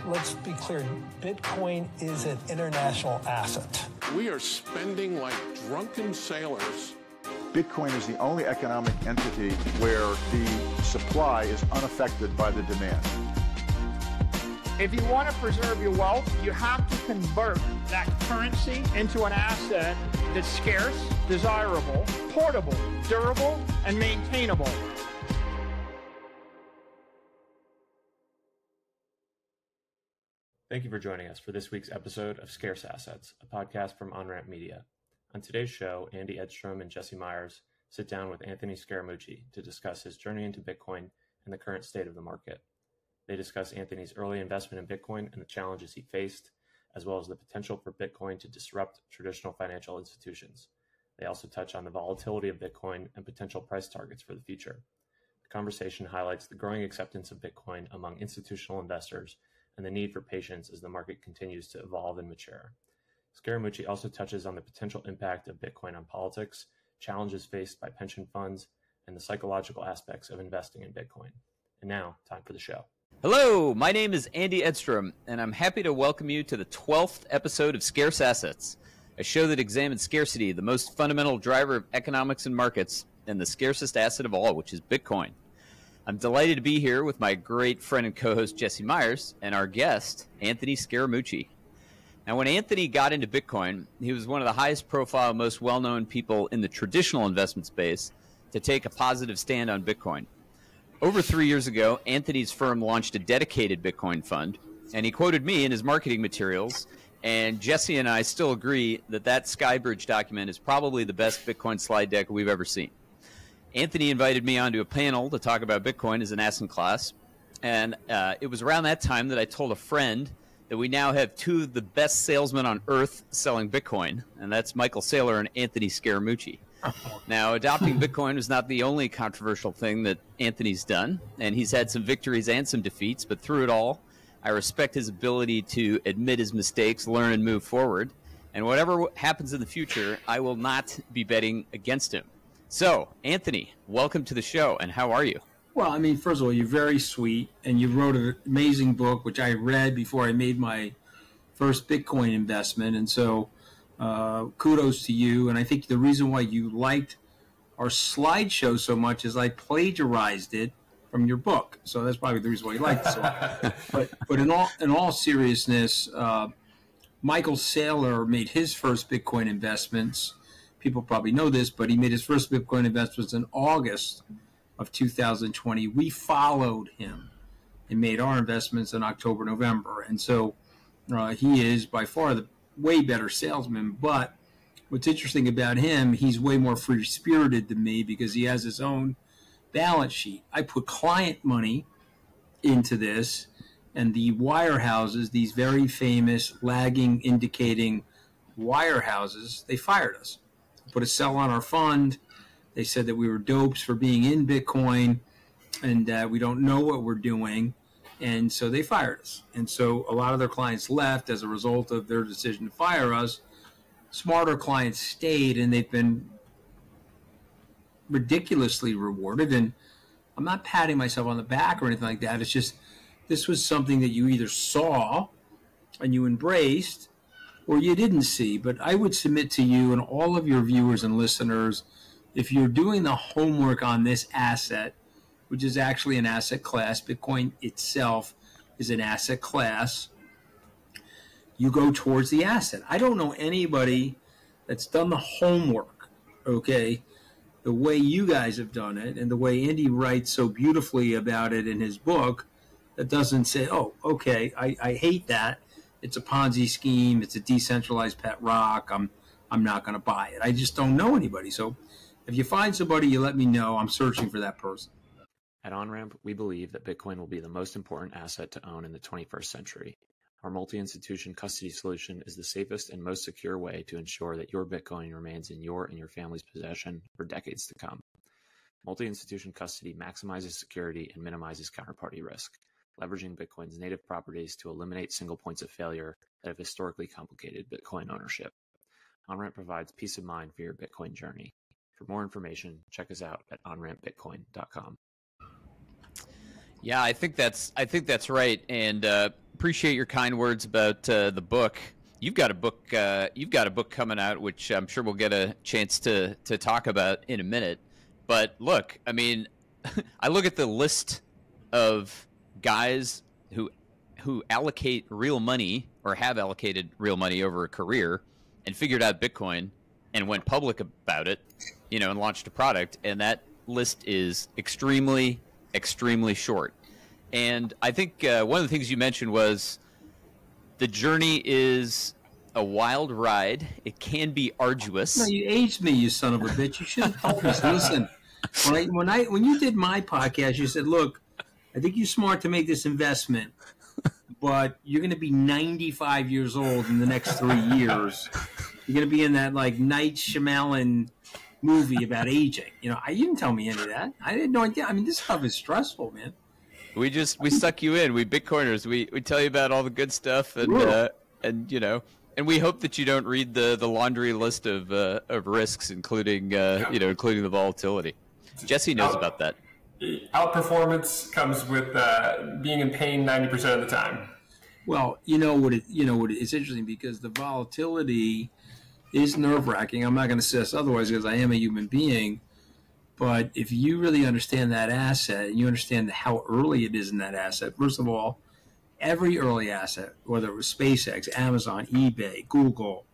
let's be clear, Bitcoin is an international asset. We are spending like drunken sailors. Bitcoin is the only economic entity where the supply is unaffected by the demand. If you want to preserve your wealth, you have to convert that currency into an asset that's scarce, desirable, portable, durable, and maintainable. Thank you for joining us for this week's episode of Scarce Assets, a podcast from Onramp Media. On today's show, Andy Edstrom and Jesse Myers sit down with Anthony Scaramucci to discuss his journey into Bitcoin and the current state of the market. They discuss Anthony's early investment in Bitcoin and the challenges he faced, as well as the potential for Bitcoin to disrupt traditional financial institutions. They also touch on the volatility of Bitcoin and potential price targets for the future. The conversation highlights the growing acceptance of Bitcoin among institutional investors and the need for patience as the market continues to evolve and mature. Scaramucci also touches on the potential impact of Bitcoin on politics, challenges faced by pension funds, and the psychological aspects of investing in Bitcoin. And now, time for the show. Hello, my name is Andy Edstrom, and I'm happy to welcome you to the 12th episode of Scarce Assets, a show that examines scarcity, the most fundamental driver of economics and markets, and the scarcest asset of all, which is Bitcoin. I'm delighted to be here with my great friend and co-host Jesse Myers and our guest, Anthony Scaramucci. Now, when Anthony got into Bitcoin, he was one of the highest profile, most well-known people in the traditional investment space to take a positive stand on Bitcoin. Over 3 years ago, Anthony's firm launched a dedicated Bitcoin fund, and he quoted me in his marketing materials, and Jesse and I still agree that that Skybridge document is probably the best Bitcoin slide deck we've ever seen. Anthony invited me onto a panel to talk about Bitcoin as an asset class, and it was around that time that I told a friend that we now have two of the best salesmen on earth selling Bitcoin, and that's Michael Saylor and Anthony Scaramucci. Now, adopting Bitcoin was not the only controversial thing that Anthony's done, and he's had some victories and some defeats, but through it all, I respect his ability to admit his mistakes, learn, and move forward, and whatever happens in the future, I will not be betting against him. So, Anthony, welcome to the show, and how are you? Well, I mean, first of all, you're very sweet, and you wrote an amazing book, which I read before I made my first Bitcoin investment, and so kudos to you. And I think the reason why you liked our slideshow so much is I plagiarized it from your book, so that's probably the reason why you liked it so much. But in all seriousness, Michael Saylor made his first Bitcoin investments. People probably know this, but he made his first Bitcoin investments in August of 2020. We followed him and made our investments in October, November. And so he is by far the way better salesman. But what's interesting about him, he's way more free-spirited than me because he has his own balance sheet. I put client money into this, and the wirehouses, these very famous lagging indicating wirehouses, they fired us. Put a sell on our fund. They said that we were dopes for being in Bitcoin and that we don't know what we're doing. And so they fired us. And so a lot of their clients left as a result of their decision to fire us. Smarter clients stayed, and they've been ridiculously rewarded. And I'm not patting myself on the back or anything like that. It's just this was something that you either saw and you embraced or you didn't see. But I would submit to you and all of your viewers and listeners, if you're doing the homework on this asset, which is actually an asset class, Bitcoin itself is an asset class, you go towards the asset. I don't know anybody that's done the homework, okay, the way you guys have done it and the way Andy writes so beautifully about it in his book that doesn't say, oh, okay, I hate that. It's a Ponzi scheme. It's a decentralized pet rock. I'm not going to buy it. I just don't know anybody. So if you find somebody, you let me know. I'm searching for that person. At Onramp, we believe that Bitcoin will be the most important asset to own in the 21st century. Our multi-institution custody solution is the safest and most secure way to ensure that your Bitcoin remains in your and your family's possession for decades to come. Multi-institution custody maximizes security and minimizes counterparty risk, leveraging Bitcoin's native properties to eliminate single points of failure that have historically complicated Bitcoin ownership. Onramp provides peace of mind for your Bitcoin journey. For more information, check us out at onrampbitcoin.com. Yeah, I think that's right. And appreciate your kind words about the book. You've got a book. You've got a book coming out, which I'm sure we'll get a chance to talk about in a minute. But look, I mean, I look at the list of guys who allocate real money or have allocated real money over a career and figured out Bitcoin and went public about it, you know, and launched a product. And that list is extremely, extremely short. And I think one of the things you mentioned was the journey is a wild ride. It can be arduous. No, you aged me, you son of a bitch. You should have helped us. Listen, when you did my podcast, you said, look, I think you're smart to make this investment, but you're going to be 95 years old in the next 3 years. You're going to be in that, like, Night Shyamalan movie about aging. You know, you didn't tell me any of that. I had no idea. I mean, this stuff is stressful, man. We suck you in. We Bitcoiners. We tell you about all the good stuff, and you know, and we hope that you don't read the laundry list of risks, including including the volatility. Jesse knows about that. Outperformance comes with being in pain 90% of the time. Well, it's interesting because the volatility is nerve-wracking. I'm not going to say this otherwise because I am a human being. But if you really understand that asset and you understand how early it is in that asset, first of all, every early asset, whether it was SpaceX, Amazon, eBay, Google,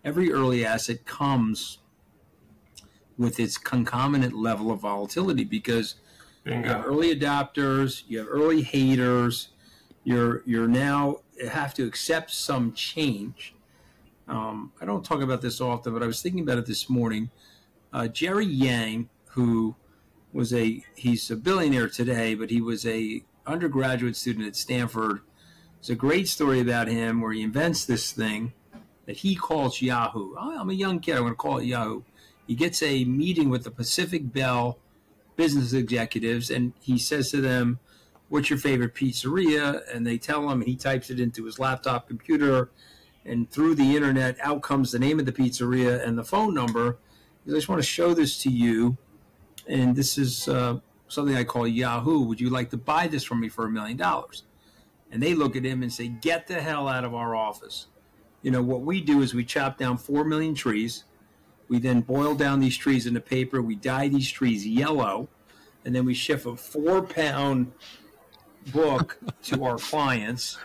every early asset comes with its concomitant level of volatility because you have early adopters, you have early haters, you're now have to accept some change. I don't talk about this often, but I was thinking about it this morning. Jerry Yang, who was he's a billionaire today, but he was a undergraduate student at Stanford. There's a great story about him where he invents this thing that he calls Yahoo. I'm a young kid. I'm going to call it Yahoo. He gets a meeting with the Pacific Bell business executives, and he says to them, what's your favorite pizzeria? And they tell him, and he types it into his laptop computer, and through the internet, out comes the name of the pizzeria and the phone number. I just want to show this to you. And this is something I call Yahoo. Would you like to buy this from me for $1 million? And they look at him and say, get the hell out of our office. You know, what we do is we chop down 4 million trees. We then boil down these trees into paper. We dye these trees yellow. And then we ship a 4-pound book to our clients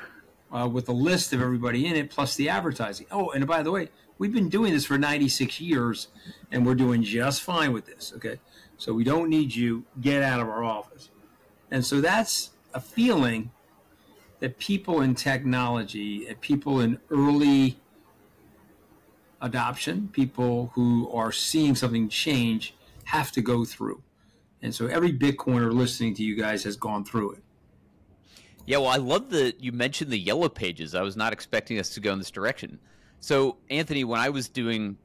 with a list of everybody in it, plus the advertising. Oh, and by the way, we've been doing this for 96 years, and we're doing just fine with this, okay? So we don't need you. Get out of our office. And so that's a feeling that people in technology and people in early adoption, people who are seeing something change, have to go through. And so every Bitcoiner listening to you guys has gone through it. Yeah, well, I love that you mentioned the yellow pages. I was not expecting us to go in this direction. So, Anthony, when I was doing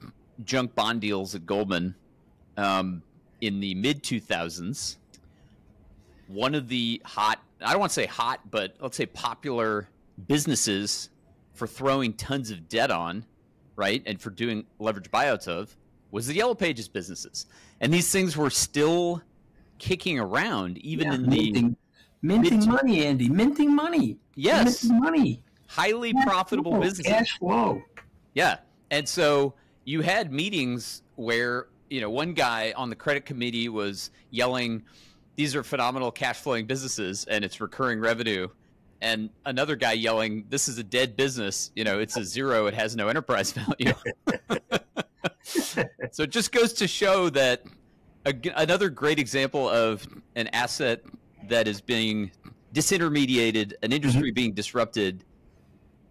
junk bond deals at Goldman in the mid-2000s, one of the hot, I don't want to say hot, but let's say popular businesses for throwing tons of debt on, right, and for doing leverage buyouts of, was the yellow pages businesses. And these things were still kicking around, even in minting money, Andy. Minting money. Yes. Minting money. Highly profitable businesses. Cash flow. Yeah. And so you had meetings where, you know, one guy on the credit committee was yelling, these are phenomenal cash flowing businesses and it's recurring revenue. And another guy yelling, this is a dead business. You know, it's a zero. It has no enterprise value. So it just goes to show that another great example of an asset that is being disintermediated, an industry being disrupted,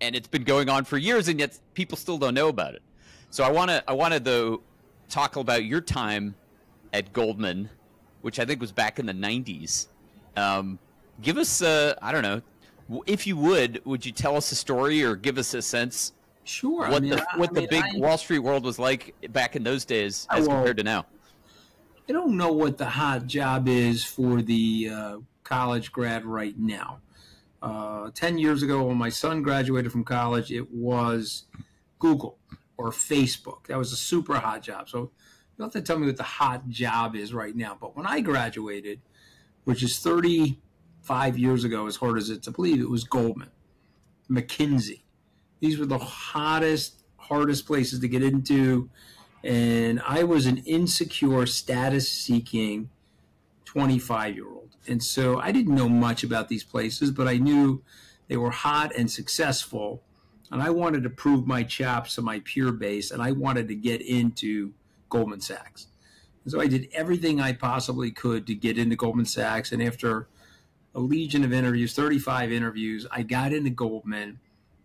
and it's been going on for years, and yet people still don't know about it. So I want to though talk about your time at Goldman, which I think was back in the 90s. Give us, I don't know, if you would you tell us a story or give us a sense? Sure. What the big Wall Street world was like back in those days as compared to now? I don't know what the hot job is for the college grad right now. 10 years ago, when my son graduated from college, it was Google or Facebook. That was a super hot job. So you don't have to tell me what the hot job is right now. But when I graduated, which is 35 years ago, as hard as it's to believe, it was Goldman. McKinsey. These were the hottest, hardest places to get into. And I was an insecure, status-seeking 25-year-old. And so I didn't know much about these places, but I knew they were hot and successful. And I wanted to prove my chops to my peer base, and I wanted to get into Goldman Sachs. And so I did everything I possibly could to get into Goldman Sachs. And after a legion of interviews, 35 interviews, I got into Goldman,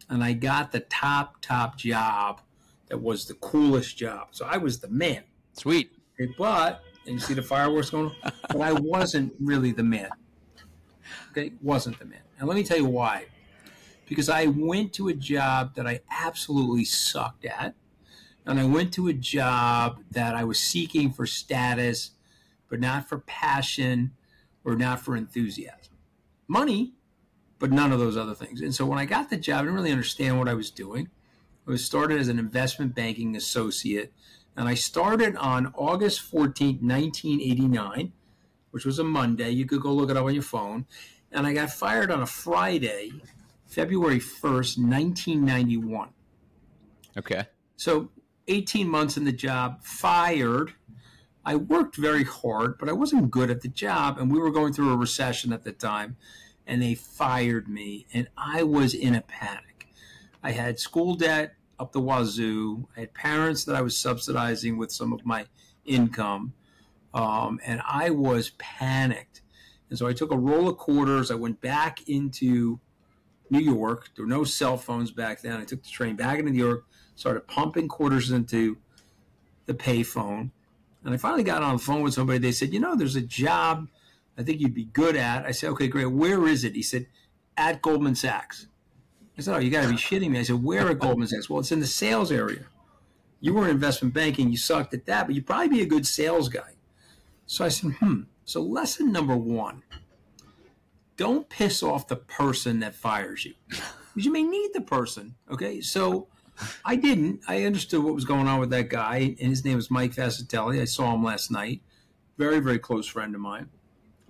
and I got the top job that was the coolest job. So I was the man. Sweet. Okay, but, and you see the fireworks going on, but I wasn't really the man. Okay, wasn't the man. And let me tell you why. Because I went to a job that I absolutely sucked at, and I went to a job that I was seeking for status, but not for passion or not for enthusiasm. Money, but none of those other things. And so when I got the job, I didn't really understand what I was doing. I was started as an investment banking associate, and I started on August 14th, 1989, which was a Monday. You could go look it up on your phone. And I got fired on a Friday, February 1st, 1991. Okay. So 18 months in the job, fired. I worked very hard, but I wasn't good at the job, and we were going through a recession at the time, and they fired me, and I was in a panic. I had school debt up the wazoo. I had parents that I was subsidizing with some of my income, and I was panicked. And so I took a roll of quarters. I went back into New York. There were no cell phones back then. I took the train back into New York, started pumping quarters into the payphone. And I finally got on the phone with somebody. They said, there's a job I think you'd be good at. I said, okay, great. Where is it? He said, at Goldman Sachs. I said, oh, you got to be shitting me. I said, where at Goldman Sachs? Well, it's in the sales area. You were in investment banking. You sucked at that, but you'd probably be a good sales guy. So I said, So lesson number one, don't piss off the person that fires you. Because you may need the person, okay? So I didn't. I understood what was going on with that guy, and his name was Mike Fascitelli. I saw him last night. Very, very close friend of mine.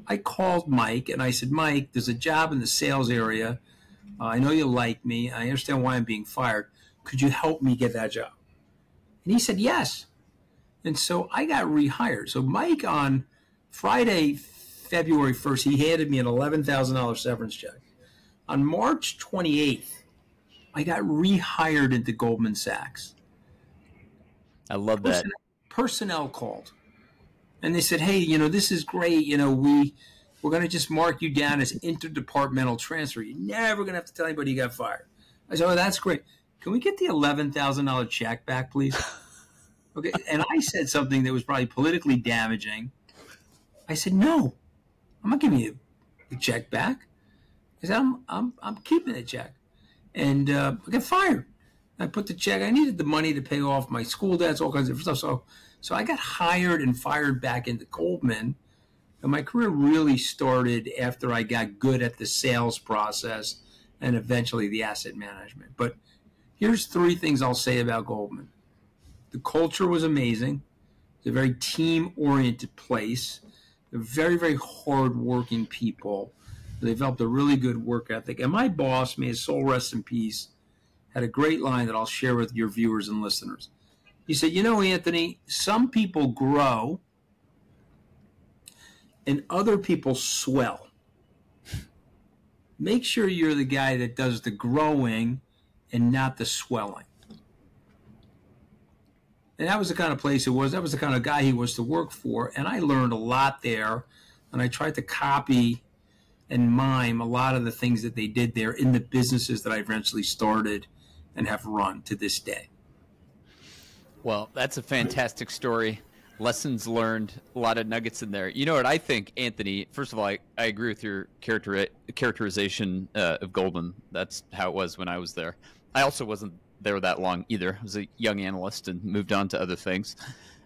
I called Mike, and I said, Mike, there's a job in the sales area. I know you like me. I understand why I'm being fired. Could you help me get that job? And he said, yes. And so I got rehired. So Mike, on Friday, February 1st, he handed me an $11,000 severance check. On March 28th, I got rehired into Goldman Sachs. I love that. Personnel called. And they said, hey, this is great. We're going to just mark you down as interdepartmental transfer. You're never going to have to tell anybody you got fired. I said, oh, that's great. Can we get the $11,000 check back, please? Okay. And I said something that was probably politically damaging. I said, no, I'm not giving you the check back. I said, I'm keeping the check. And I got fired. I put the check. I needed the money to pay off my school debts, all kinds of stuff. So I got hired and fired back into Goldman. And my career really started after I got good at the sales process and eventually the asset management. But here's three things I'll say about Goldman. The culture was amazing. It's a very team-oriented place. They're very, very hard-working people. They developed a really good work ethic. And my boss, may his soul rest in peace, had a great line that I'll share with your viewers and listeners. He said, Anthony, some people grow and other people swell. Make sure you're the guy that does the growing and not the swelling. And that was the kind of place it was. That was the kind of guy he was to work for. And I learned a lot there. And I tried to copy and mime a lot of the things that they did there in the businesses that I eventually started and have run to this day. Well, that's a fantastic story. Lessons learned, a lot of nuggets in there. You know what I think, Anthony? First of all, I agree with your characterization of Goldman. That's how it was when I was there. I also wasn't there that long either. I was a young analyst and moved on to other things.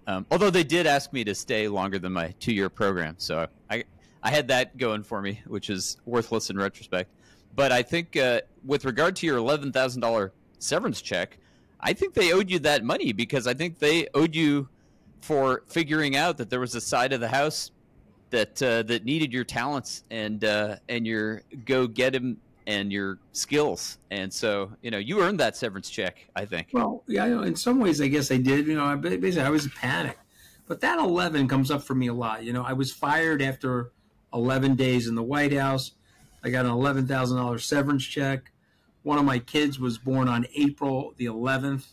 Although they did ask me to stay longer than my 2-year program. So I had that going for me, which is worthless in retrospect. But I think with regard to your $11,000 severance check, I think they owed you that money because I think they owed you for figuring out that there was a side of the house that that needed your talents and your go get 'em and your skills. And so, you earned that severance check, I think. Well, yeah, in some ways, I guess I did. Basically, I was in panic. But that 11 comes up for me a lot. I was fired after 11 days in the White House. I got an $11,000 severance check. One of my kids was born on April the 11th.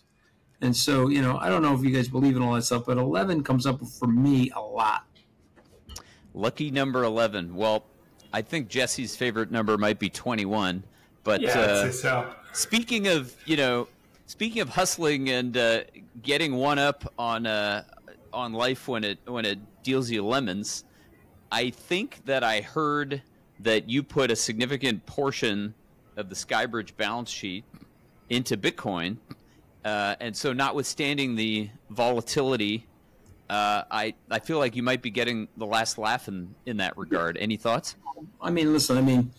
And so, I don't know if you guys believe in all that stuff, but 11 comes up for me a lot. Lucky number 11. Well, I think Jesse's favorite number might be 21. But yeah, I'd say so. Speaking of hustling and getting one up on life when it deals you lemons, I think that I heard that you put a significant portion of the Skybridge balance sheet into Bitcoin, and so notwithstanding the volatility, I feel like you might be getting the last laugh in that regard. Any thoughts? Listen,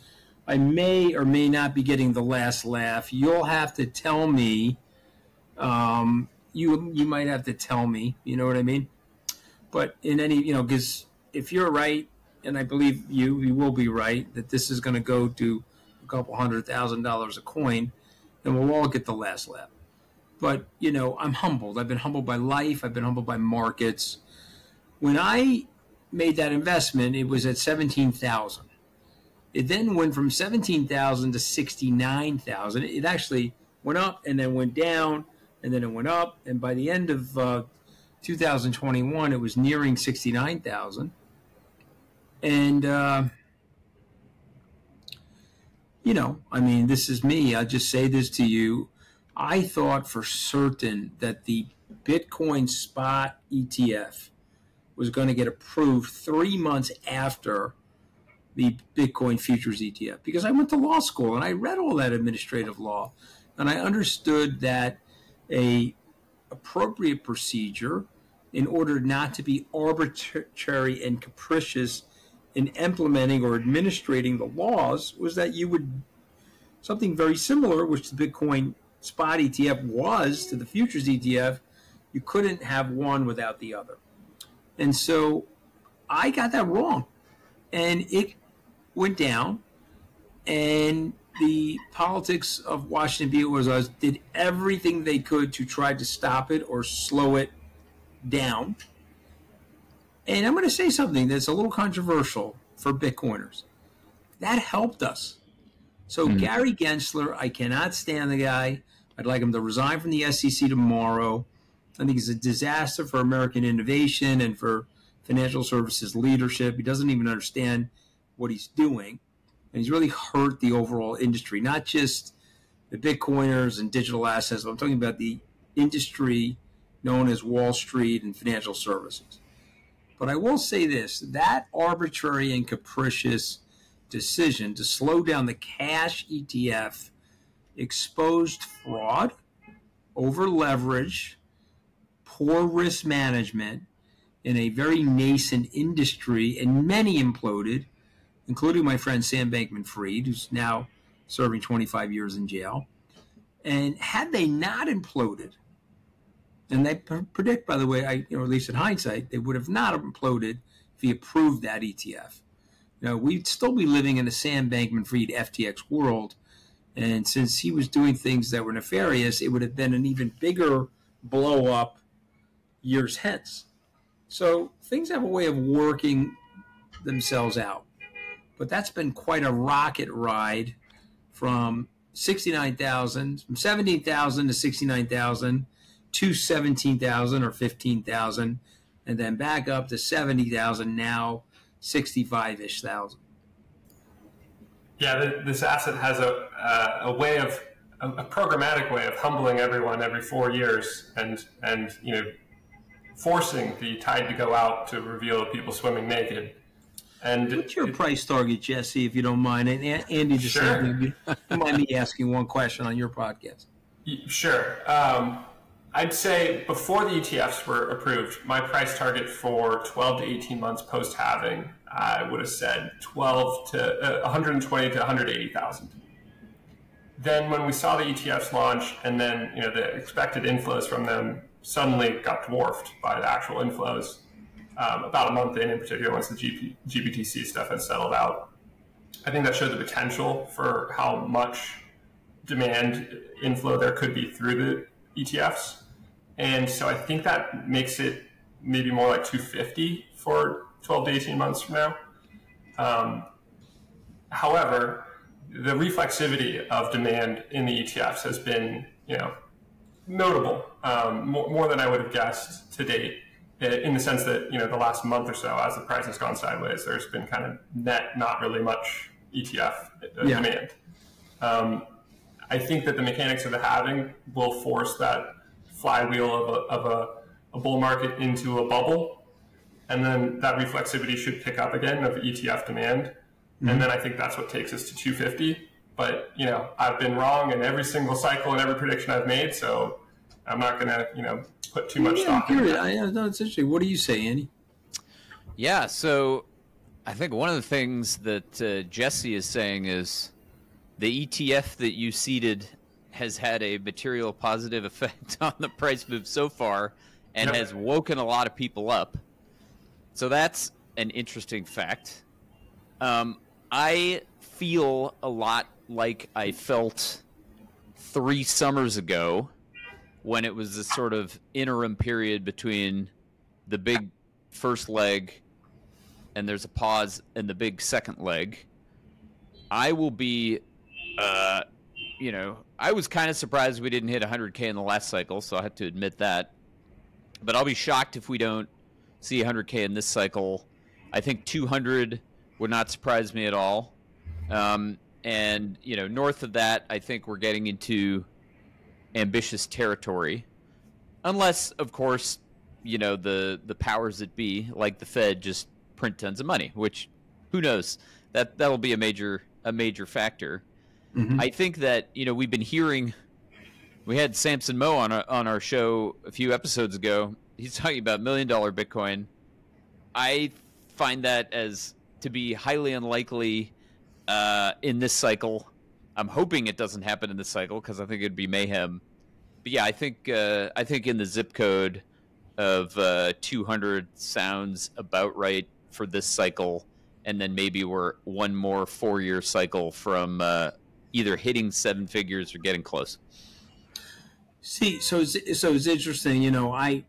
I may or may not be getting the last laugh. You'll have to tell me. You might have to tell me, you know what I mean? But in any, because if you're right, and I believe you will be right, that this is going to go to a couple $100,000 a coin, then we'll all get the last laugh. But, I'm humbled. I've been humbled by life. I've been humbled by markets. When I made that investment, it was at 17,000. It then went from 17,000 to 69,000. It actually went up and then went down. And then it went up, and by the end of 2021, it was nearing 69,000. And, this is me. I'll just say this to you. I thought for certain that the Bitcoin spot ETF was going to get approved 3 months after the Bitcoin futures ETF, because I went to law school and I read all that administrative law, and I understood that a appropriate procedure in order not to be arbitrary and capricious in implementing or administrating the laws was that you would something very similar, which the Bitcoin spot ETF was to the futures ETF. You couldn't have one without the other. And so I got that wrong, and it went down, and the politics of Washington, be it was us, did everything they could to try to stop it or slow it down. And I'm going to say something that's a little controversial for Bitcoiners. That helped us. So Gary Gensler, I cannot stand the guy. I'd like him to resign from the SEC tomorrow. I think he's a disaster for American innovation and for financial services leadership. He doesn't even understand what he's doing. And he's really hurt the overall industry, not just the Bitcoiners and digital assets. But I'm talking about the industry known as Wall Street and financial services. But I will say this, that arbitrary and capricious decision to slow down the cash ETF exposed fraud, over leverage, poor risk management in a very nascent industry, and many imploded, including my friend Sam Bankman-Fried, who's now serving 25 years in jail. And had they not imploded, and they predict, by the way, at least in hindsight, they would have not imploded if he approved that ETF. We'd still be living in a Sam Bankman-Fried FTX world. And since he was doing things that were nefarious, it would have been an even bigger blow up years hence. So things have a way of working themselves out. But that's been quite a rocket ride from 69,000, from 17,000 to 69,000 to 17,000 or 15,000, and then back up to 70,000, now 65-ish thousand. Yeah, this asset has a way of a programmatic way of humbling everyone every 4 years and forcing the tide to go out to reveal people swimming naked. And what's your price target, Jesse, if you don't mind? And Andy, just sure. You mind me asking one question on your podcast? Sure. I'd say before the ETFs were approved, my price target for 12 to 18 months post-halving, I would have said 120 to 180,000. Then when we saw the ETFs launch, and then the expected inflows from them suddenly got dwarfed by the actual inflows about a month in particular, once the GBTC stuff had settled out. I think that showed the potential for how much demand inflow there could be through the ETFs. And so I think that makes it maybe more like 250 for 12 to 18 months from now. However, the reflexivity of demand in the ETFs has been, notable, more than I would have guessed to date, in the sense that, the last month or so, as the price has gone sideways, there's been kind of net, not really much ETF demand. I think that the mechanics of the halving will force that flywheel of a bull market into a bubble, and then that reflexivity should pick up again of ETF demand, and then I think that's what takes us to 250. But I've been wrong in every single cycle and every prediction I've made, so I'm not going to put too much stock into that. No, it's interesting. What do you say, Andy? Yeah, so I think one of the things that Jesse is saying is the ETF that you seeded has had a material positive effect on the price move so far and has woken a lot of people up. So that's an interesting fact. I feel a lot like I felt 3 summers ago when it was this sort of interim period between the big first leg and there's a pause in the big second leg. I will be, I was kind of surprised we didn't hit 100K in the last cycle, so I have to admit that. But I'll be shocked if we don't see 100K in this cycle. I think 200 would not surprise me at all. And, north of that, I think we're getting into ambitious territory. Unless, of course, the powers that be, like the Fed, just print tons of money, which, who knows? That'll be a major factor. I think that, we've been hearing, we had Samson Moe on our show a few episodes ago. He's talking about $1 million Bitcoin. I find that as to be highly unlikely in this cycle. I'm hoping it doesn't happen in this cycle because I think it'd be mayhem. But yeah, I think in the zip code of 200 sounds about right for this cycle, and then maybe we're one more 4-year cycle from either hitting 7 figures or getting close. See, so it's interesting. I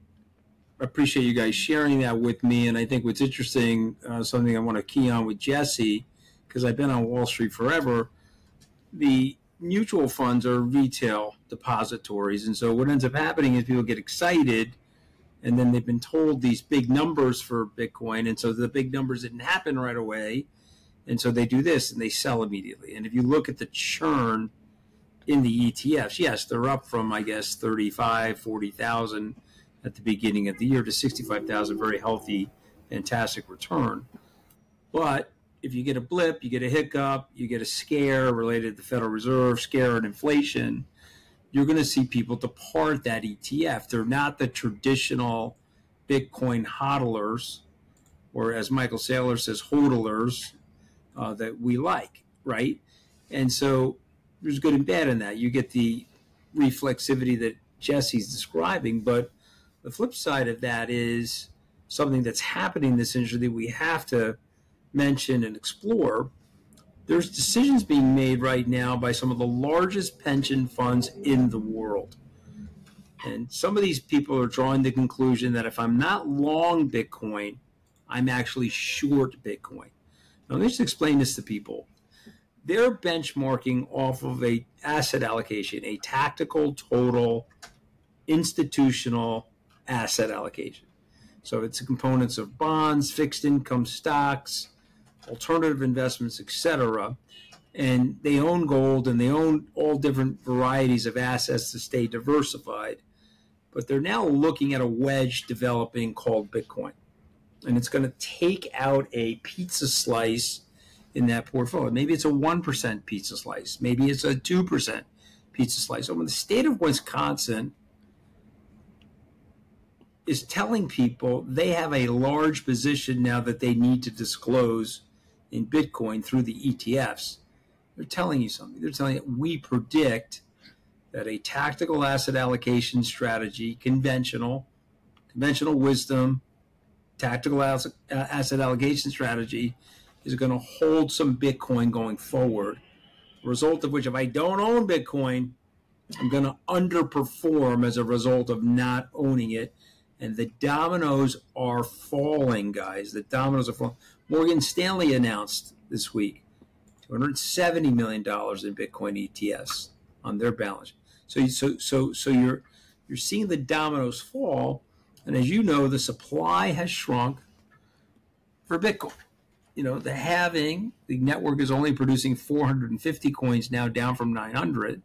appreciate you guys sharing that with me, and I think what's interesting, something I want to key on with Jesse, because I've been on Wall Street forever. The mutual funds are retail depositories, and so what ends up happening is people get excited, and then they've been told these big numbers for Bitcoin, and so the big numbers didn't happen right away, and so they do this and they sell immediately. And if you look at the churn in the ETFs, yes, they're up from, I guess, 35, 40,000 at the beginning of the year to 65,000, very healthy, fantastic return. But if you get a blip, you get a hiccup, you get a scare related to the Federal Reserve, scare and inflation, you're going to see people depart that ETF. They're not the traditional Bitcoin hodlers, or as Michael Saylor says, hodlers that we like, right? And so there's good and bad in that. You get the reflexivity that Jesse's describing, but the flip side of that is something that's happening in this industry that we have to mention and explore. There's decisions being made right now by some of the largest pension funds in the world. And some of these people are drawing the conclusion that if I'm not long Bitcoin, I'm actually short Bitcoin. Now, let me just explain this to people. They're benchmarking off of a asset allocation, a tactical, total, institutional asset allocation. So it's the components of bonds, fixed income stocks, alternative investments, etc. And they own gold and they own all different varieties of assets to stay diversified. But they're now looking at a wedge developing called Bitcoin. And it's going to take out a pizza slice in that portfolio. Maybe it's a 1% pizza slice. Maybe it's a 2% pizza slice. So when the state of Wisconsin is telling people they have a large position now that they need to disclose in Bitcoin through the ETFs, they're telling you something. They're telling you, we predict that a tactical asset allocation strategy, conventional wisdom, tactical asset allocation strategy is going to hold some Bitcoin going forward. The result of which, if I don't own Bitcoin, I'm going to underperform as a result of not owning it. And the dominoes are falling, guys. The dominoes are falling. Morgan Stanley announced this week $270 million in Bitcoin ETFs on their balance sheet. So you're seeing the dominoes fall, and as you know, the supply has shrunk for Bitcoin. The network is only producing 450 coins now, down from 900.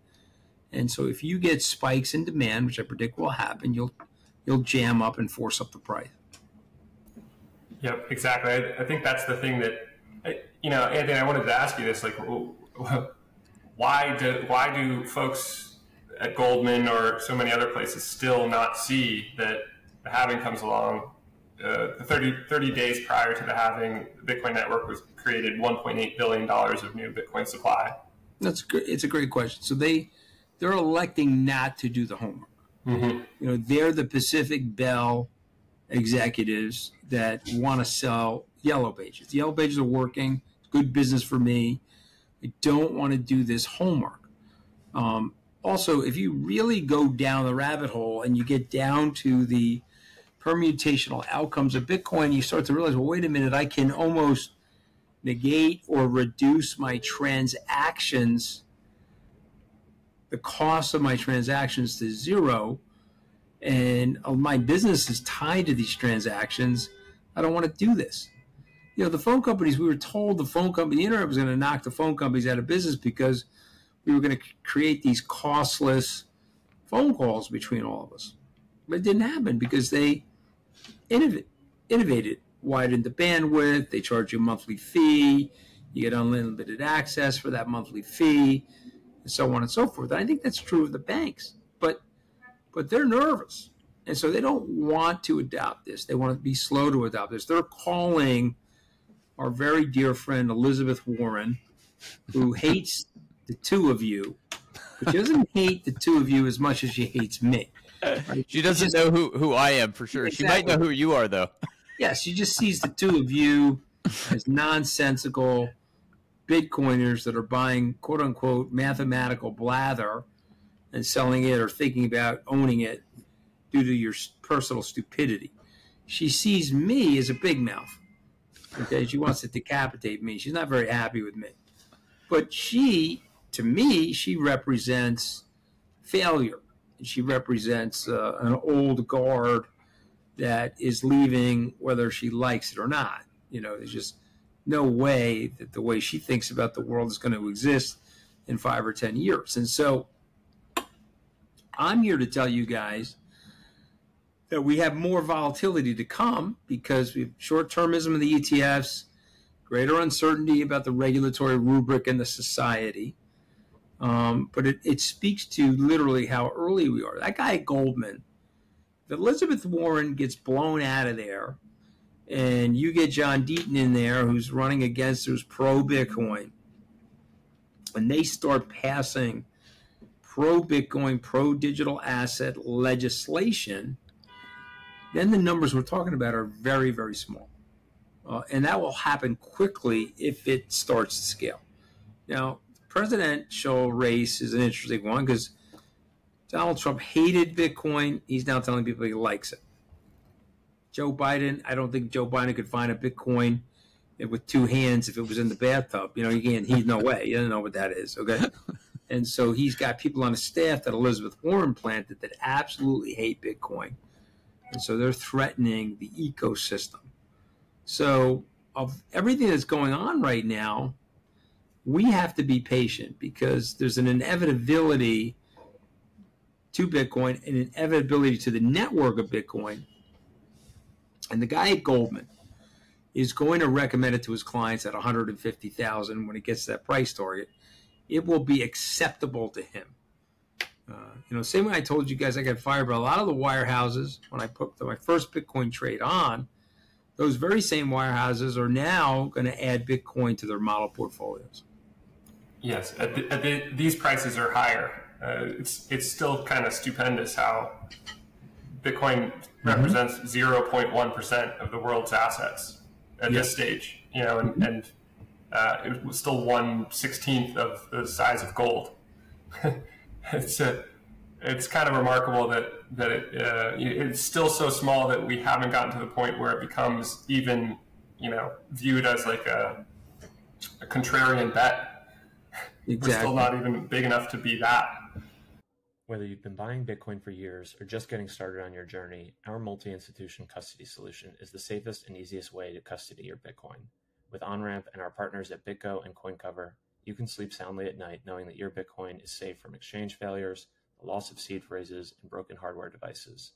And so if you get spikes in demand, which I predict will happen, you'll jam up and force up the price. Yep, exactly. I think that's the thing that, Anthony, I wanted to ask you this, like, why do folks at Goldman or so many other places still not see that the halving comes along? The 30 days prior to the halving, the Bitcoin network was created $1.8 billion of new Bitcoin supply. That's good. It's a great question. So they're electing not to do the homework. Mm-hmm. They're the Pacific Bell executives that want to sell yellow pages. The yellow pages are working. It's good business for me. I don't want to do this homework. Also, if you really go down the rabbit hole and you get down to the permutational outcomes of Bitcoin, you start to realize, well, wait a minute, I can almost negate or reduce my transactions, the cost of my transactions, to zero, and my business is tied to these transactions. I don't want to do this. The phone companies, we were told the internet was going to knock the phone companies out of business because we were going to create these costless phone calls between all of us. But it didn't happen because they innovated, widened the bandwidth, they charge you a monthly fee, you get unlimited access for that monthly fee, and so on and so forth. And I think that's true of the banks, but they're nervous, and so they don't want to adopt this. They want to be slow to adopt this. They're calling our very dear friend Elizabeth Warren, who hates the two of you, but she doesn't hate the two of you as much as she hates me. Right? She doesn't know who I am for sure. Exactly. She might know who you are, though. Yeah, she just sees the two of you as nonsensical Bitcoiners that are buying, quote unquote, mathematical blather and selling it or thinking about owning it due to your personal stupidity. She sees me as a big mouth. Okay, she wants to decapitate me. She's not very happy with me. But to me, she represents failure. She represents an old guard that is leaving whether she likes it or not. There's just no way that the way she thinks about the world is going to exist in 5 or 10 years. And so I'm here to tell you guys that we have more volatility to come because we have short-termism in the ETFs, greater uncertainty about the regulatory rubric in the society. But it speaks to literally how early we are. That guy at Goldman, if Elizabeth Warren gets blown out of there and you get John Deaton in there who's running against, who's pro-Bitcoin, and they start passing pro-Bitcoin, pro-digital asset legislation, then the numbers we're talking about are very, very small. And that will happen quickly if it starts to scale. Now, the presidential race is an interesting one because Donald Trump hated Bitcoin. He's now telling people he likes it. Joe Biden, I don't think Joe Biden could find a Bitcoin with two hands if it was in the bathtub. He's no way. He doesn't know what that is, okay? And so he's got people on his staff that Elizabeth Warren planted that absolutely hate Bitcoin. And so they're threatening the ecosystem. So of everything that's going on right now, we have to be patient because there's an inevitability to Bitcoin, an inevitability to the network of Bitcoin. And the guy at Goldman is going to recommend it to his clients at $150,000 when it gets to that price target. It will be acceptable to him. Same way I told you guys I got fired by a lot of the wirehouses when I put my first Bitcoin trade on. Those very same wirehouses are now going to add Bitcoin to their model portfolios. Yes, these prices are higher. It's still kind of stupendous how Bitcoin represents 0.1% of the world's assets at this stage. And it was still 1/16 of the size of gold. It's kind of remarkable that it's still so small that we haven't gotten to the point where it becomes even, viewed as like a contrarian bet. Exactly. We're still not even big enough to be that. Whether you've been buying Bitcoin for years or just getting started on your journey, our multi-institution custody solution is the safest and easiest way to custody your Bitcoin. With Onramp and our partners at BitGo and CoinCover, you can sleep soundly at night knowing that your Bitcoin is safe from exchange failures, the loss of seed phrases, and broken hardware devices.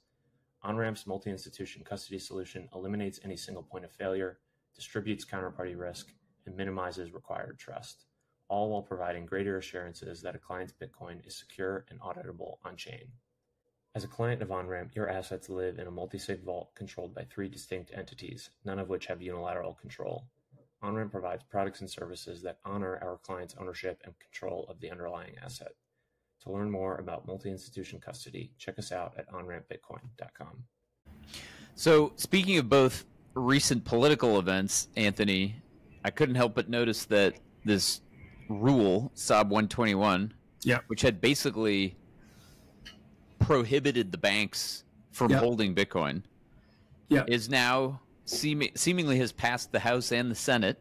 Onramp's multi-institution custody solution eliminates any single point of failure, distributes counterparty risk, and minimizes required trust, all while providing greater assurances that a client's Bitcoin is secure and auditable on-chain. As a client of Onramp, your assets live in a multi-sig vault controlled by 3 distinct entities, none of which have unilateral control. Onramp provides products and services that honor our clients' ownership and control of the underlying asset. To learn more about multi-institution custody, check us out at onrampbitcoin.com. So, speaking of both recent political events, Anthony, I couldn't help but notice that this rule, SOB 121, which had basically prohibited the banks from holding Bitcoin, is now seemingly has passed the House and the Senate,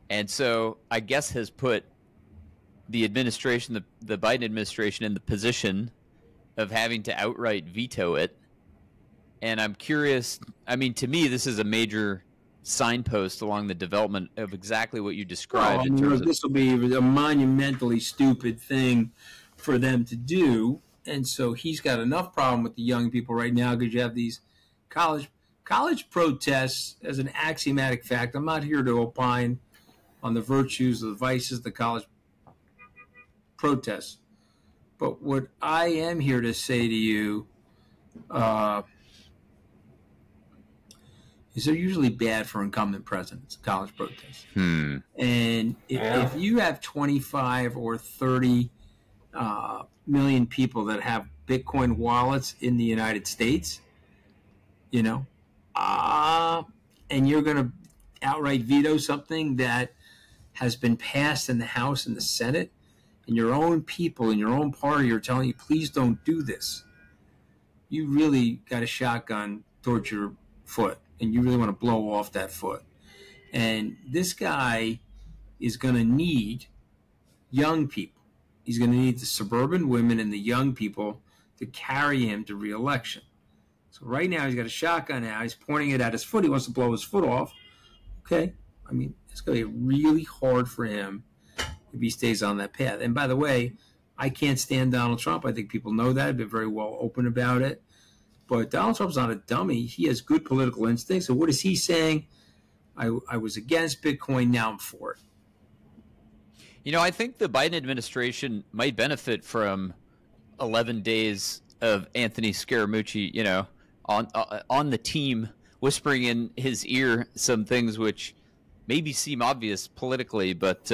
and so I guess has put the administration, the Biden administration, in the position of having to outright veto it. And I'm curious, I mean, to me, this is a major signpost along the development of exactly what you described. This will be a monumentally stupid thing for them to do. And so he's got enough problem with the young people right now because you have these college protests as an axiomatic fact. I'm not here to opine on the virtues or the vices of the college protests. But what I am here to say to you is they're usually bad for incumbent presidents, college protests. And if you have 25 or 30 million people that have Bitcoin wallets in the United States, and you're going to outright veto something that has been passed in the House and the Senate, and your own people in your own party are telling you, please don't do this, you really got a shotgun towards your foot, and you really want to blow off that foot. And this guy is going to need young people. He's going to need the suburban women and the young people to carry him to re-election. So right now he's got a shotgun out. He's pointing it at his foot. He wants to blow his foot off. Okay. I mean, it's going to be really hard for him if he stays on that path. And by the way, I can't stand Donald Trump. I think people know that. I've been very well open about it. But Donald Trump's not a dummy. He has good political instincts. So what is he saying? I was against Bitcoin. Now I'm for it. I think the Biden administration might benefit from 11 days of Anthony Scaramucci, on the team, whispering in his ear some things which maybe seem obvious politically, but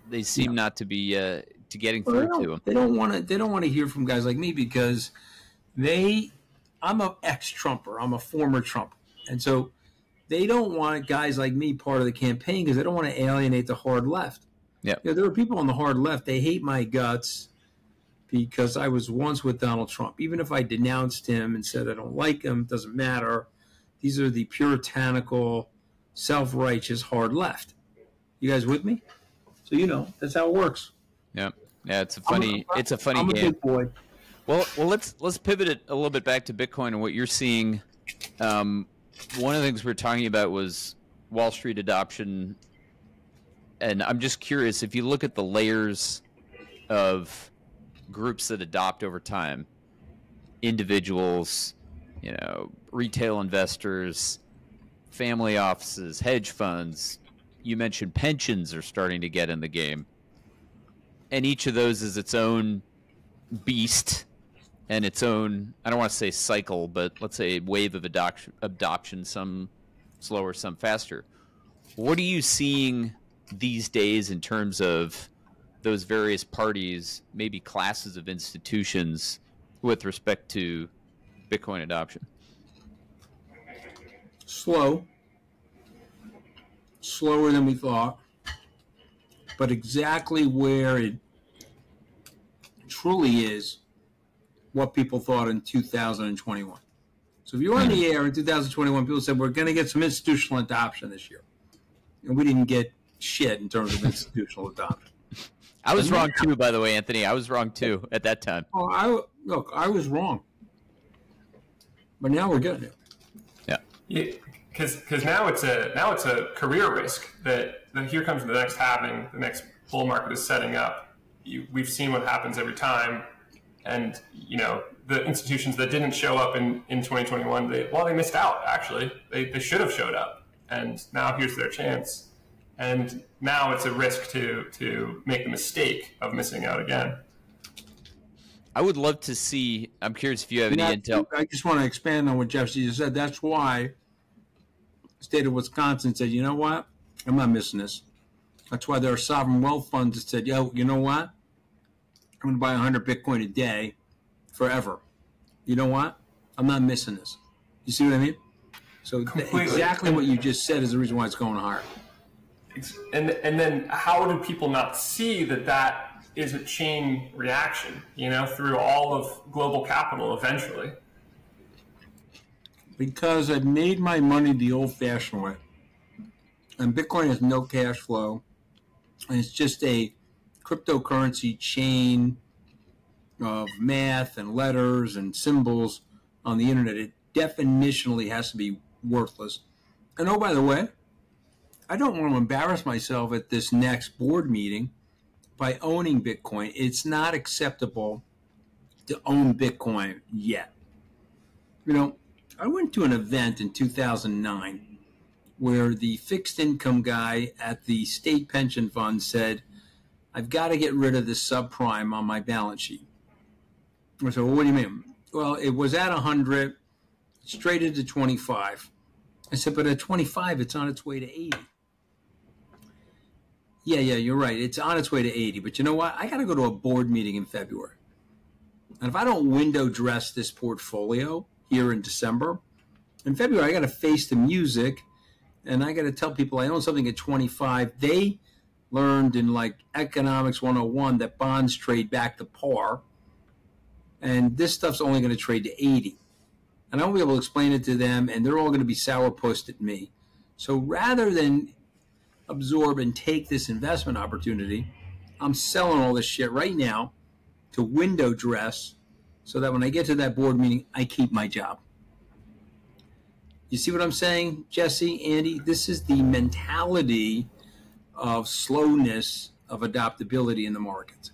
they seem not to be to getting through to him. They don't want to hear from guys like me because I'm an ex-Trumper. I'm a former Trumper. And so they don't want guys like me part of the campaign because they don't want to alienate the hard left. Yeah. There are people on the hard left, they hate my guts because I was once with Donald Trump. Even if I denounced him and said I don't like him, it doesn't matter. These are the puritanical, self-righteous hard left. You guys with me? So that's how it works. Yeah. Yeah, it's a funny game. I'm a big boy. Well, let's pivot it a little bit back to Bitcoin and what you're seeing. One of the things we were talking about was Wall Street adoption, and I'm just curious if you look at the layers of groups that adopt over time, individuals, retail investors, family offices, hedge funds. You mentioned pensions are starting to get in the game, and each of those is its own beast and its own, I don't want to say cycle, but let's say wave of adoption, some slower, some faster. What are you seeing these days in terms of those various parties, maybe classes of institutions, with respect to Bitcoin adoption? Slower than we thought. but exactly where it truly is what people thought in 2021. So if you were on the air in 2021, people said we're going to get some institutional adoption this year. And we didn't get shit in terms of institutional adoption. I was wrong too, by the way, Anthony. I was wrong too at that time. Oh, I was wrong. But now we're getting it. Yeah. Because now it's a career risk that here comes the next halving, the next bull market is setting up. We've seen what happens every time, and the institutions that didn't show up in 2021, they missed out. Actually, they should have showed up, and now here's their chance. And now it's a risk to make the mistake of missing out again. I would love to see. I'm curious if you have any intel. I just want to expand on what Jeff just said. That's why the state of Wisconsin said, you know what? I'm not missing this. That's why there are sovereign wealth funds that said, yo, you know what? I'm going to buy 100 Bitcoin a day forever. You know what? I'm not missing this. You see what I mean? So exactly what you just said is the reason why it's going higher. And then how do people not see that is a chain reaction, through all of global capital eventually? Because I've made my money the old-fashioned way. And Bitcoin has no cash flow. And it's just a cryptocurrency chain of math and letters and symbols on the internet. It definitionally has to be worthless. And oh, by the way, I don't want to embarrass myself at this next board meeting by owning Bitcoin. It's not acceptable to own Bitcoin yet. I went to an event in 2009 where the fixed income guy at the state pension fund said, I've got to get rid of this subprime on my balance sheet. I said, well, what do you mean? Well, it was at 100, it's traded to 25. I said, but at 25, it's on its way to 80. Yeah, you're right. It's on its way to 80. But you know what? I got to go to a board meeting in February. And if I don't window dress this portfolio here in December, in February, I got to face the music, and I got to tell people I own something at 25. They learned in like Economics 101 that bonds trade back to par, and this stuff's only going to trade to 80. And I won't be able to explain it to them, and they're all going to be sourpussed at me. So rather than absorb and take this investment opportunity, I'm selling all this shit right now to window dress so that when I get to that board meeting, I keep my job. You see what I'm saying, Jesse, Andy? This is the mentality of slowness, of adaptability in the markets.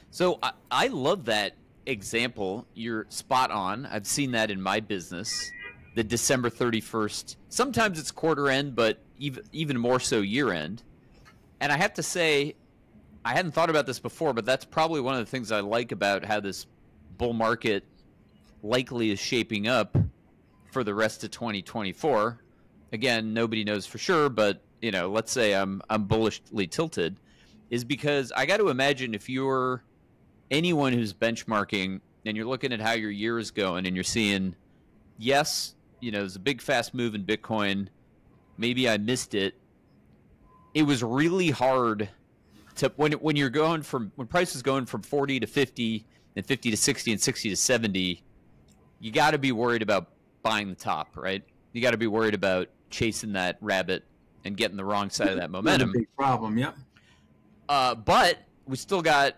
So I love that example. You're spot on. I've seen that in my business. The December 31st, sometimes it's quarter end, but even more so year end. And I have to say, I hadn't thought about this before, but that's probably one of the things I like about how this bull market likely is shaping up for the rest of 2024. Again, nobody knows for sure, but let's say I'm bullishly tilted, is because I got to imagine if you're anyone who's benchmarking and you're looking at how your year is going and you're seeing, yes, there's a big fast move in Bitcoin. Maybe I missed it. It was really hard to when you're going from when price is going from 40 to 50 and 50 to 60 and 60 to 70, you got to be worried about buying the top, right? You got to be worried about chasing that rabbit and getting the wrong side of that momentum. That's a big problem, yeah. But we still got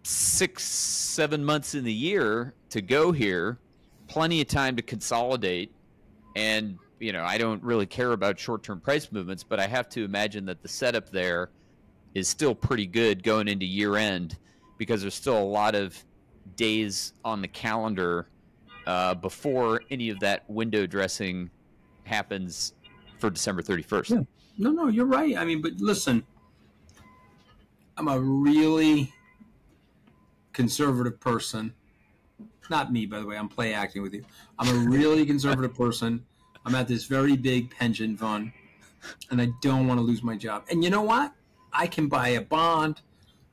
6-7 months in the year to go here. Plenty of time to consolidate. And, I don't really care about short-term price movements, but I have to imagine that the setup there is still pretty good going into year-end because there's still a lot of days on the calendar before any of that window dressing happens for December 31st. Yeah. No, you're right. But listen, I'm a really conservative person. Not me, by the way. I'm play acting with you. I'm a really conservative person. I'm at this very big pension fund, and I don't want to lose my job. And you know what? I can buy a bond.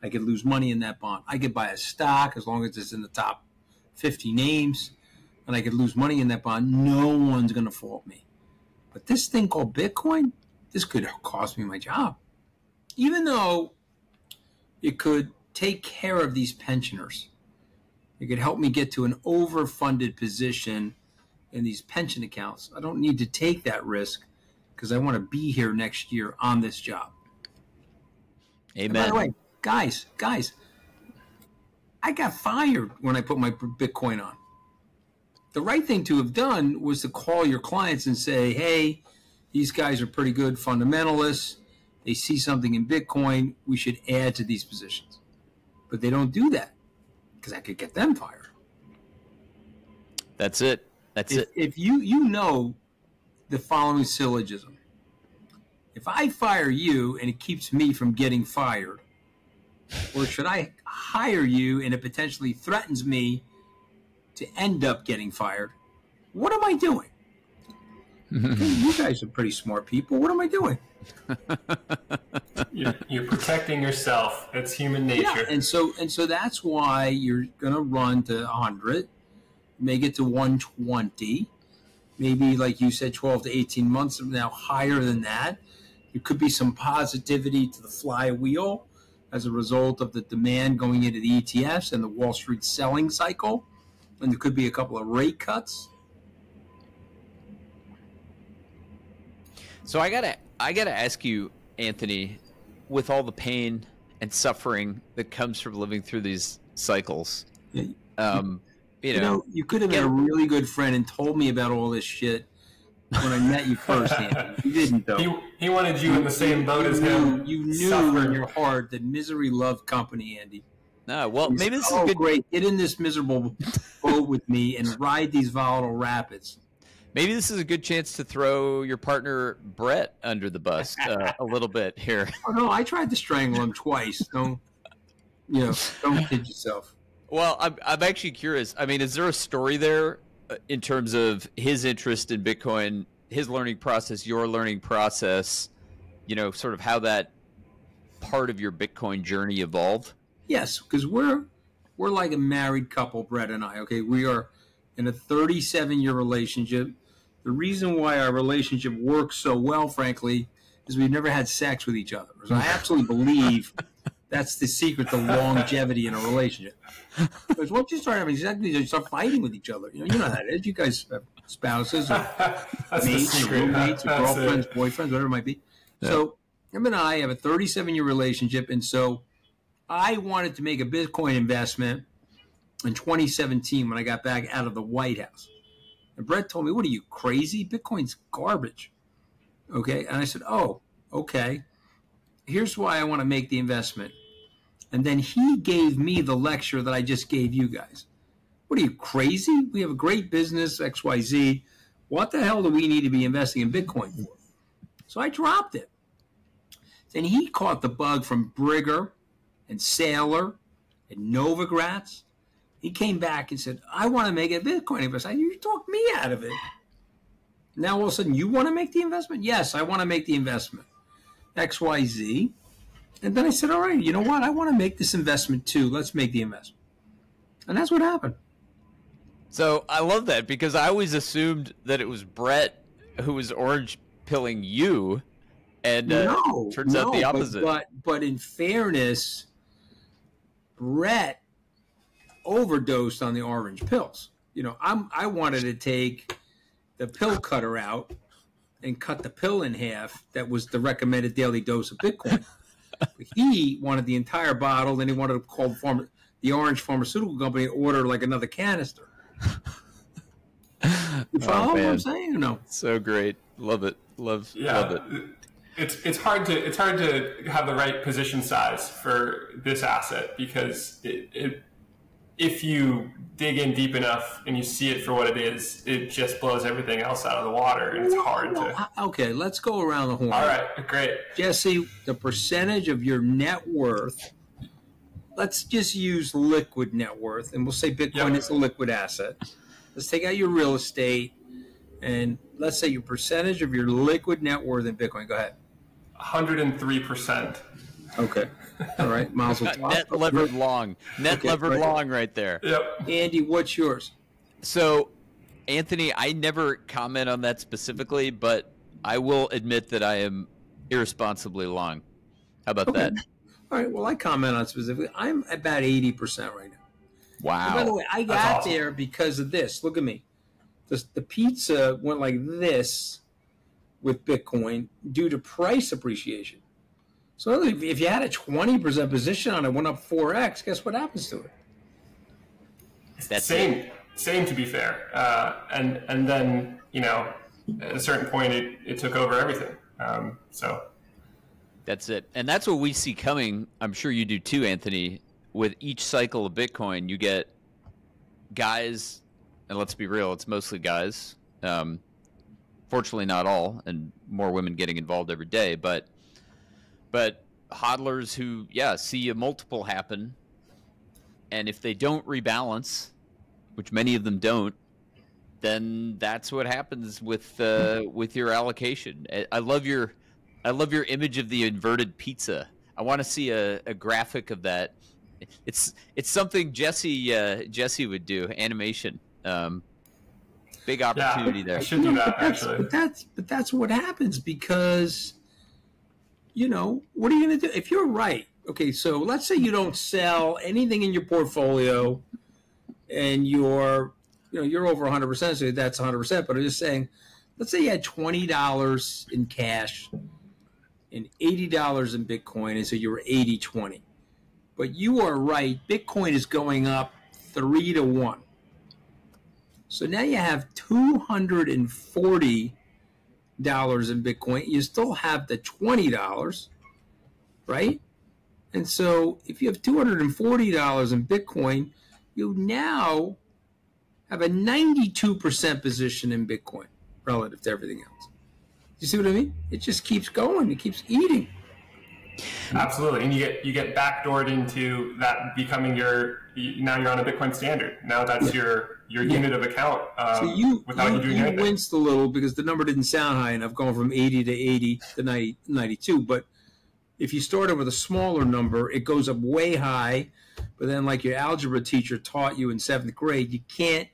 I could lose money in that bond. I could buy a stock as long as it's in the top 50 names, and I could lose money in that bond. No one's going to fault me. But this thing called Bitcoin, this could cost me my job. even though it could take care of these pensioners, it could help me get to an overfunded position in these pension accounts. I don't need to take that risk because I want to be here next year on this job. Amen. And by the way, guys, I got fired when I put my Bitcoin on. The right thing to have done was to call your clients and say, hey, these guys are pretty good fundamentalists. They see something in Bitcoin. We should add to these positions. But they don't do that because I could get them fired. That's it. If you know the following syllogism. If I fire you and it keeps me from getting fired, or should I hire you and it potentially threatens me to end up getting fired, what am I doing? Okay, you guys are pretty smart people. What am I doing? You're protecting yourself. It's human nature. Yeah, and so that's why you're going to run to 100, make it to 120, maybe like you said, 12 to 18 months from now, higher than that. There could be some positivity to the flywheel as a result of the demand going into the ETFs and the Wall Street selling cycle. And there could be a couple of rate cuts. So I gotta ask you, Anthony, with all the pain and suffering that comes from living through these cycles, you could have been a really good friend and told me about all this shit when I met you first, Anthony. You didn't, though. He wanted you in the same boat as him. You knew in your heart that misery loved company, Andy. No, well, maybe this is good. Great. Get in this miserable boat with me and ride these volatile rapids. Maybe this is a good chance to throw your partner Brett under the bus a little bit here. Oh no, I tried to strangle him twice. Don't kid yourself. Well, I'm actually curious. I mean, is there a story there in terms of his interest in Bitcoin, his learning process, your learning process? Sort of how that part of your Bitcoin journey evolved. Yes, because we're like a married couple, Brett and I. Okay, we are in a 37-year relationship. The reason why our relationship works so well, frankly, is we've never had sex with each other. So I absolutely believe that's the secret to longevity in a relationship. Because once you start having sex, you start fighting with each other. You know how that is. You guys have spouses or mates or roommates or girlfriends, boyfriends, whatever it might be. Yeah. So him and I have a 37-year relationship, and so I wanted to make a Bitcoin investment in 2017 when I got back out of the White House. And Brett told me, what are you, crazy? Bitcoin's garbage. Okay. And I said, oh, okay. Here's why I want to make the investment. And then he gave me the lecture that I just gave you guys. What are you, crazy? We have a great business, XYZ. What the hell do we need to be investing in Bitcoin for? So I dropped it. Then he caught the bug from Brigger and Saylor and Novogratz. He came back and said, I want to make a Bitcoin investment. You talked me out of it. Now all of a sudden, you want to make the investment? Yes, I want to make the investment. XYZ. And then I said, all right, you know what? I want to make this investment too. Let's make the investment. And that's what happened. So I love that because I always assumed that it was Brett who was orange pilling you. And turns out the opposite. But in fairness, Brett overdosed on the orange pills. I wanted to take the pill cutter out and cut the pill in half. That was the recommended daily dose of Bitcoin. But he wanted the entire bottle, then he wanted to call the orange pharmaceutical company and order like another canister. You follow what I'm saying or no? So great. Love it. Love it. It's hard to have the right position size for this asset because if you dig in deep enough and you see it for what it is, it just blows everything else out of the water, and it's hard to. Okay, let's go around the horn. All right, great. Jesse, the percentage of your net worth, let's just use liquid net worth, and we'll say Bitcoin is a liquid asset. Let's take out your real estate, and let's say your percentage of your liquid net worth in Bitcoin. Go ahead. 103%. Okay. All right. Miles will talk. Net levered long. Long right there. Yep. Andy, what's yours? So, Anthony, I never comment on that specifically, but I will admit that I am irresponsibly long. How about that? All right. Well, I comment on specifically. I'm about 80% right now. Wow. And by the way, I got there because of this. Look at me. The pizza went like this with Bitcoin due to price appreciation. So if you had a 20% position on it, went up 4x, guess what happens to it? That's same, to be fair. And then, at a certain point, it took over everything. So that's it. And that's what we see coming. I'm sure you do too, Anthony. With each cycle of Bitcoin, you get guys, and let's be real, it's mostly guys. Fortunately, not all, and more women getting involved every day. But hodlers who, see a multiple happen, and if they don't rebalance, which many of them don't, then that's what happens with your allocation. I love your image of the inverted pizza. I want to see a graphic of that. It's something Jesse would do, animation. Big opportunity there. I should do that, actually. But that's what happens because, what are you going to do? If you're right, okay, so let's say you don't sell anything in your portfolio and you're over 100%, so that's 100%. But I'm just saying, let's say you had $20 in cash and $80 in Bitcoin, and so you were 80-20. But you are right, Bitcoin is going up 3-1. So now you have $240 in Bitcoin. You still have the $20, right? And so if you have $240 in Bitcoin, you now have a 92% position in Bitcoin relative to everything else. You see what I mean? It just keeps going. It keeps eating. Absolutely, and you get backdoored into that becoming now you're on a Bitcoin standard. Now that's your unit of account. So you doing anything. winced a little because the number didn't sound high enough, going from 80 to 80 to 92. But if you started with a smaller number, it goes up way high. But then, like your algebra teacher taught you in 7th grade, you can't.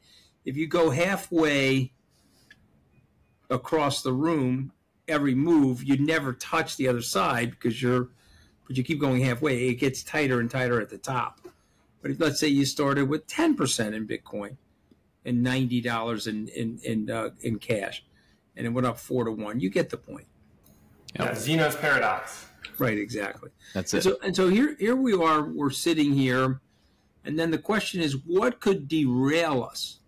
If you go halfway across the room, every move, you never touch the other side because you keep going halfway. It gets tighter and tighter at the top. But if, let's say you started with 10% in Bitcoin and $90 in cash, and it went up 4-1, you get the point. Yeah, Zeno's paradox. Right, exactly. That's it. And so here we are. We're sitting here, and then the question is, what could derail us?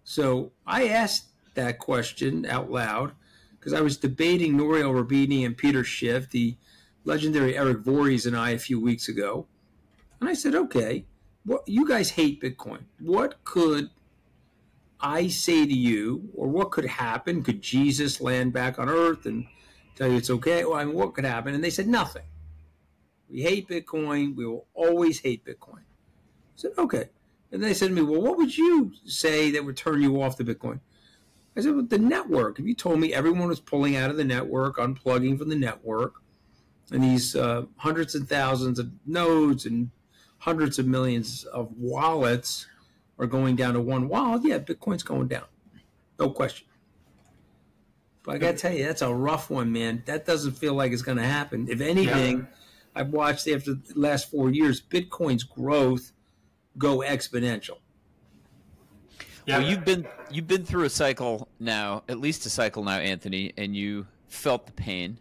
So I asked that question out loud because I was debating Nouriel Roubini and Peter Schiff, the legendary Eric Voorhees, and I a few weeks ago. And I said, okay, you guys hate Bitcoin. What could I say to you, or what could happen? Could Jesus land back on Earth and tell you it's okay? Well, I mean, what could happen? And they said nothing. We hate Bitcoin. We will always hate Bitcoin. I said, okay. And they said to me, well, what would you say that would turn you off the Bitcoin? I said, well, the network. If you told me everyone was pulling out of the network, unplugging from the network, and these hundreds and thousands of nodes and hundreds of millions of wallets are going down to one wallet, yeah, Bitcoin's going down. No question. But I got to tell you, that's a rough one, man. That doesn't feel like it's going to happen. If anything, I've watched after the last 4 years, Bitcoin's growth go exponential. Yeah. Well, you've been through a cycle now, at least a cycle now, Anthony, and you felt the pain.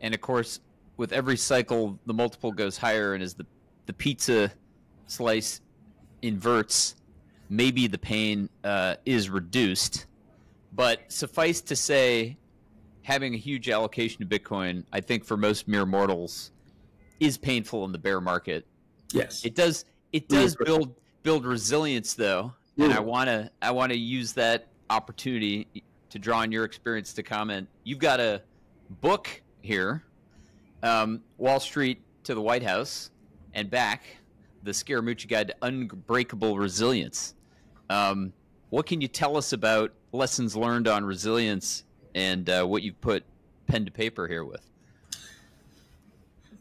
And of course, with every cycle, the multiple goes higher, and as the pizza slice inverts, maybe the pain is reduced. But suffice to say, having a huge allocation to Bitcoin, I think for most mere mortals, is painful in the bear market. Yes, it does. It does build resilience, though. And I want to use that opportunity to draw on your experience to comment. You've got a book here, Wall Street to the White House and back, the Scaramucci Guide to Unbreakable Resilience. What can you tell us about lessons learned on resilience and what you've put pen to paper here with?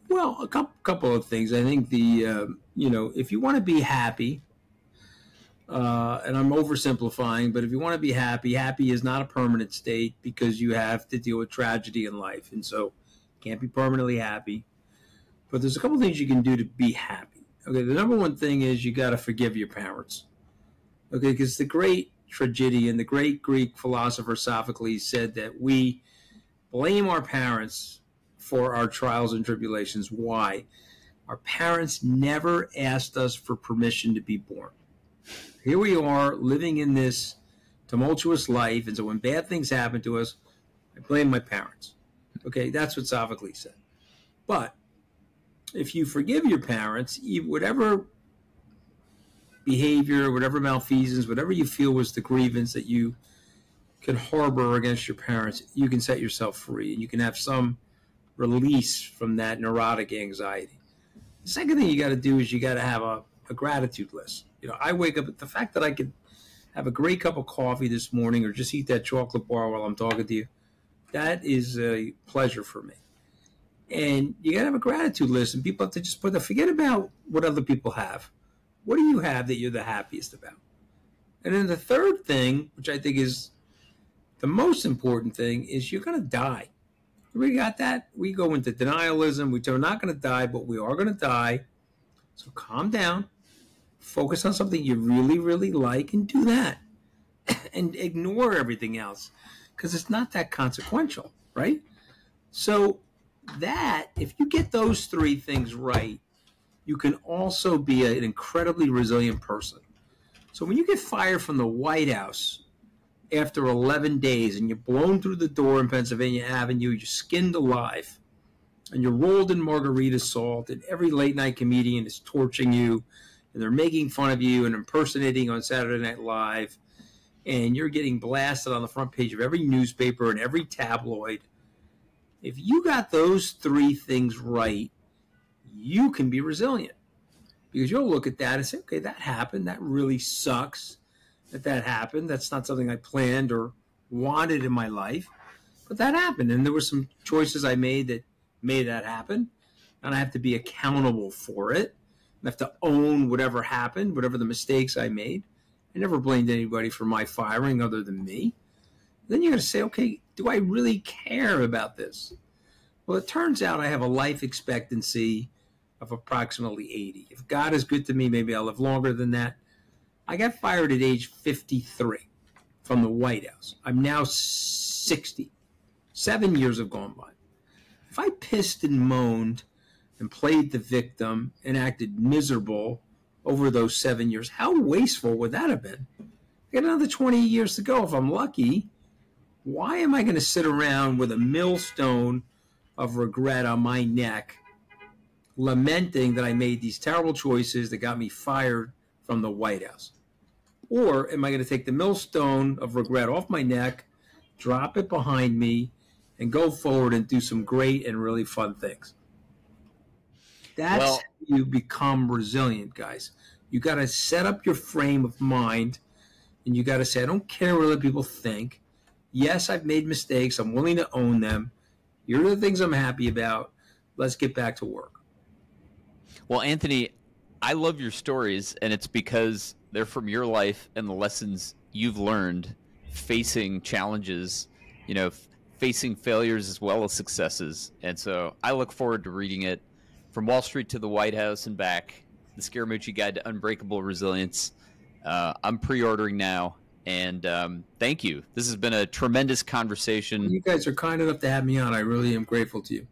Well, a couple of things. I think if you want to be happy, and I'm oversimplifying, but if you want to be happy, happy is not a permanent state because you have to deal with tragedy in life. And so Can't be permanently happy. But there's a couple things you can do to be happy. Okay, the number one thing is you got to forgive your parents. Okay, because the great tragedian, the great Greek philosopher Sophocles said that we blame our parents for our trials and tribulations. Why? Our parents never asked us for permission to be born. Here we are living in this tumultuous life, and so when bad things happen to us, I blame my parents. Okay, that's what Sophocles said. But if you forgive your parents, whatever behavior, whatever malfeasance, whatever you feel was the grievance that you could harbor against your parents, you can set yourself free, and you can have some release from that neurotic anxiety. The second thing you got to do is you got to have a gratitude list. I wake up, the fact that I could have a great cup of coffee this morning or just eat that chocolate bar while I'm talking to you, that is a pleasure for me. And you got to have a gratitude list, and people have to just forget about what other people have. What do you have that you're the happiest about? And then the third thing, which I think is the most important thing, is you're going to die. We got that? We go into denialism. We're not going to die, but we are going to die. So calm down. Focus on something you really, really like and do that. And ignore everything else because it's not that consequential, right? So that, if you get those three things right, you can also be an incredibly resilient person. So when you get fired from the White House after 11 days and you're blown through the door in Pennsylvania Avenue, you're skinned alive, and you're rolled in margarita salt, and every late night comedian is torching you, and they're making fun of you and impersonating on Saturday Night Live, and you're getting blasted on the front page of every newspaper and every tabloid. If you got those three things right, you can be resilient. Because you'll look at that and say, okay, that happened. That really sucks that happened. That's not something I planned or wanted in my life. But that happened. And there were some choices I made that made that happen. And I have to be accountable for it. I have to own whatever happened, whatever the mistakes I made. I never blamed anybody for my firing other than me. Then you're going to say, okay, do I really care about this? Well, it turns out I have a life expectancy of approximately 80. If God is good to me, maybe I'll live longer than that. I got fired at age 53 from the White House. I'm now 60. 7 years have gone by. If I pissed and moaned and played the victim and acted miserable over those 7 years, how wasteful would that have been? I got another 20 years to go if I'm lucky. Why am I going to sit around with a millstone of regret on my neck, lamenting that I made these terrible choices that got me fired from the White House? Or am I going to take the millstone of regret off my neck, drop it behind me, and go forward and do some great and really fun things? That's how you become resilient, guys. You got to set up your frame of mind, and you got to say, I don't care what other people think. Yes, I've made mistakes. I'm willing to own them. Here are the things I'm happy about. Let's get back to work. Well, Anthony, I love your stories, and it's because they're from your life and the lessons you've learned facing challenges, facing failures as well as successes. And so I look forward to reading it. From Wall Street to the White House and back, the Scaramucci Guide to Unbreakable Resilience. I'm pre-ordering now, and thank you. This has been a tremendous conversation. You guys are kind enough to have me on. I really am grateful to you.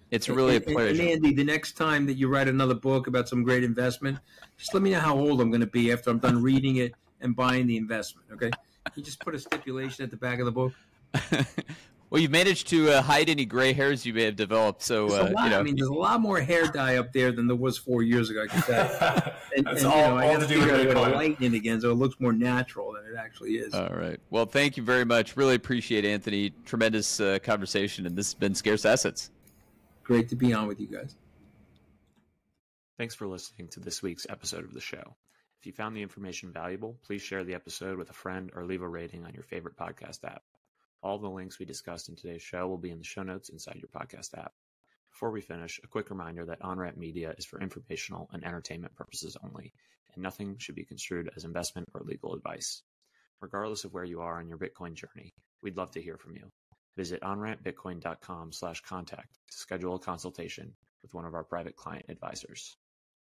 It's really a pleasure. And Andy, the next time that you write another book about some great investment, just let me know how old I'm going to be after I'm done reading it and buying the investment, okay? You just put a stipulation at the back of the book. Well, you've managed to hide any gray hairs you may have developed. So, there's a lot more hair dye up there than there was 4 years ago, I can tell. That's all to do with Bitcoin. I lighten it again so it looks more natural than it actually is. All right. Well, thank you very much. Really appreciate it, Anthony. Tremendous conversation, and this has been Scarce Assets. Great to be on with you guys. Thanks for listening to this week's episode of the show. If you found the information valuable, please share the episode with a friend or leave a rating on your favorite podcast app. All the links we discussed in today's show will be in the show notes inside your podcast app. Before we finish, a quick reminder that Onramp Media is for informational and entertainment purposes only, and nothing should be construed as investment or legal advice. Regardless of where you are on your Bitcoin journey, we'd love to hear from you. Visit onrampbitcoin.com/contact to schedule a consultation with one of our private client advisors.